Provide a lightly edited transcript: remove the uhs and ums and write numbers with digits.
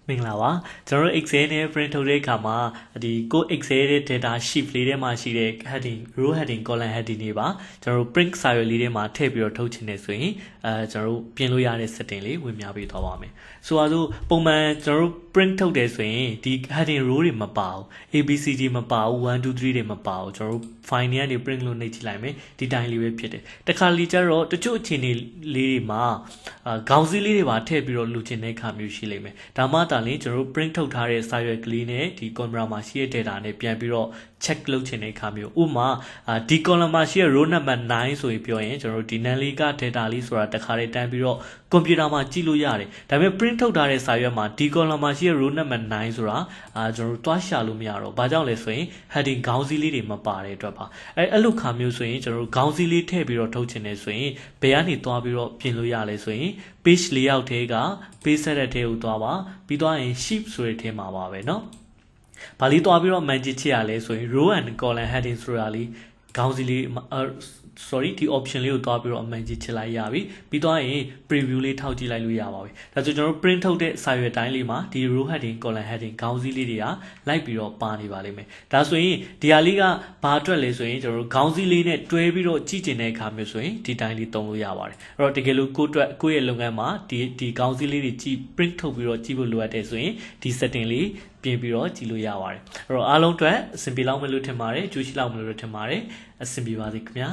မင်္ဂလာပါကျွန်တော်တို့ Excel နဲ့ print ထုတ်တဲ့အခါမှာဒီကို Excel ရဲ့ data sheet လေးထဲမှာရှိတဲ့ heading row heading column heading တွေပါကျွန်တော်တို့ print စာရွက်လေးထဲမှာထည့်ပြီးတော့ထုတ်ချင်နေဆိုရင်ကျွန်တော်တို့ပြင်လို့ရတဲ့ setting လေးဝင်ပြပေးသွားပါမယ်ဆိုတော့ပုံမှန်ကျွန်တော်တို့ print ထုတ်တယ်ဆိုရင်ဒီ heading row တွေမပါဘူး ABCD မပါဘူး1 2 3တွေမပါဘူးကျွန်တော်တို့ file တွေကနေ print လို့နှိပ်ကြည့်လိုက်မယ်ဒီတိုင်းလေးပဲဖြစ်တယ်တခါလေကျတော့တချို့အခြေအနေလေးတွေမှာခေါင်းစည်းလေးတွေပါထည့်ပြီးတော့လူချင်တဲ့အခါမျိုးရှိလိမ့်မယ်ဒါမှသာလျှင်ကျွန်တော်တို့ print ထုတ်ထားတဲ့စာရွက်ကလေးနဲ့ဒီ camera မှာရှိတဲ့ data နဲ့ပြန်ပြီးတော့ check လုပ်ချင်တဲ့အခါမျိုးဥပမာဒီ column မှာရှိတဲ့ row number 9ဆိုပြီးပြောရင်ကျွန်တော်တို့ဒီ nan လေးက data လေးဆိုတာတခါတည်းတန်းပြီးတော့ computer မှာကြည့်လို့ရတယ်ဒါပေမဲ့ print ထုတ်ထားတဲ့စာရွက်မှာဒီ column မှာရှိတဲ့ row number 9ဆိုတာကျွန်တော်တို့တွားရှာလို့မရတော့ဘာကြောင့်လဲဆိုရင် heading ခေါင်းစည်းလေးတွေမပါတဲ့အတွက်ပါအဲ့လိုခါမျိုးဆိုရင်ကျွန်တော်တို့ခေါင်းစည်းလေးထည့်ပြီးတော့ထုတ်ချင်တယ်ဆိုရင်ဘယ်ကနေတွားပြီးတော့ပြင်လို့ရလဲဆိုရင် page layout ထဲက page setup ထဲကိုတွားပါပြီးတော့ရင် sheet ဆိုတဲ့ထဲမှာပါပဲเนาะဘာလေးတွားပြီးတော့ manage ချရလဲဆိုရင် row and column heading ဆိုတာလေးခေါင်းစည်းလေးsorry ဒီ option လေးကိုတွားပြီးတော့ manage ချလိုက်ရပြီပြီးတော့ရင် preview လေးထောက်ကြည့်လိုက်လို့ရပါပြီဒါဆိုကျွန်တော်တို့ print ထုတ်တဲ့စာရွက်တိုင်းလေးမှာဒီ row heading column heading ခေါင်းစည်းလေးတွေကလိုက်ပြီးတော့ပါနေပါလိမ့်မယ်ဒါဆိုရင်ဒီဟာလေးကဘာအတွက်လဲဆိုရင်ကျွန်တော်တို့ခေါင်းစည်းလေးနဲ့တွဲပြီးတော့ကြည့်ကျင်တဲ့အခါမျိုးဆိုရင်ဒီတိုင်းလေးသုံးလို့ရပါတယ်အဲ့တော့တကယ်လို့ကိုယ့်ရဲ့လုပ်ငန်းမှာဒီခေါင်းစည်းလေးတွေကြည့် print ထုတ်ပြီးတော့ကြည့်ဖို့လိုအပ်တယ်ဆိုရင်ဒီ setting လေးပြင်ပြီးတော့ကြည့်လို့ရပါတယ်အဲ့တော့အားလုံးအတွက်အဆင်ပြေလောက်မယ်လို့ထင်ပါတယ်ကြိုးရှိလောက်မယ်လို့ထင်ပါတယ်အဆင်ပြေပါစေခင်ဗျာ